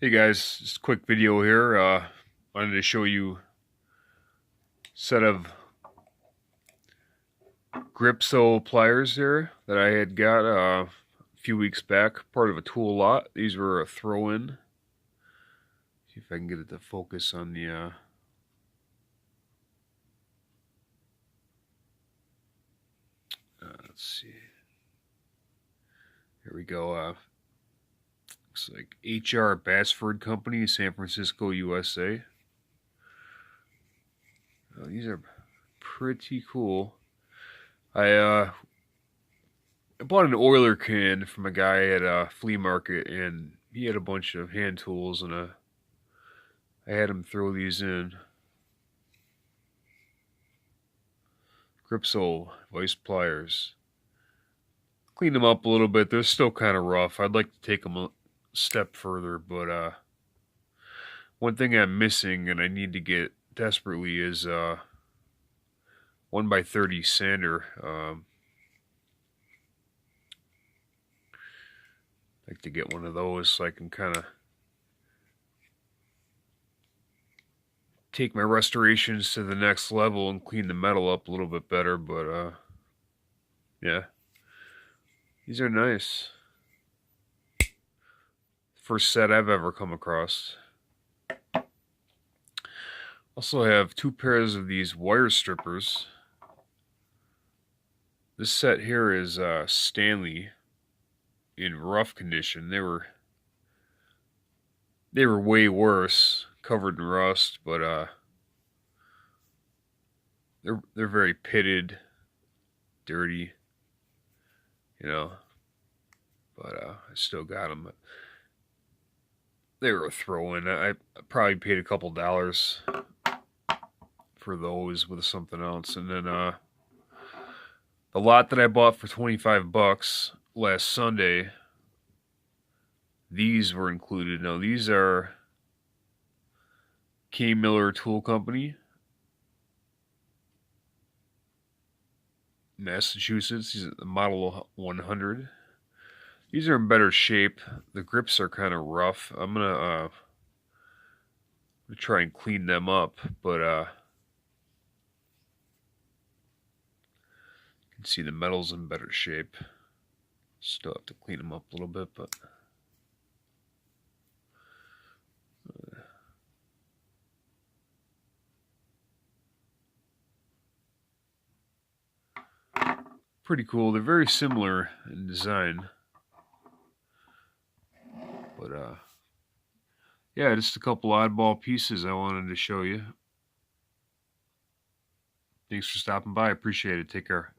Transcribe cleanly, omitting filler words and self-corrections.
Hey guys, just a quick video here. Wanted to show you a set of Gripso pliers here that I had got a few weeks back, part of a tool lot. These were a throw-in. See if I can get it to focus on the let's see. Here we go. Looks like HR Bassford Company, San Francisco, USA. These are pretty cool. I bought an oiler can from a guy at a flea market, and he had a bunch of hand tools, and I had him throw these in. Gripso vice pliers. Cleaned them up a little bit. They're still kind of rough. I'd like to take them a step further, but one thing I'm missing and I need to get desperately is 1x30 sander. I'd like to get one of those so I can kind of take my restorations to the next level and clean the metal up a little bit better, but yeah. These are nice. First set I've ever come across. Also have two pairs of these wire strippers. This set here is Stanley in rough condition. They were way worse, covered in rust, but they're very pitted, dirty, you know. But I still got them. They were a throw-in. I probably paid a couple dollars for those with something else, and then the lot that I bought for $25 last Sunday, these were included. Now these are K. Miller Tool Company, Massachusetts. These are the Model 100. These are in better shape. The grips are kind of rough. I'm gonna try and clean them up, but you can see the metal's in better shape. Still have to clean them up a little bit, but pretty cool. They're very similar in design, but yeah, just a couple oddball pieces I wanted to show you. Thanks for stopping by. I appreciate it. Take care.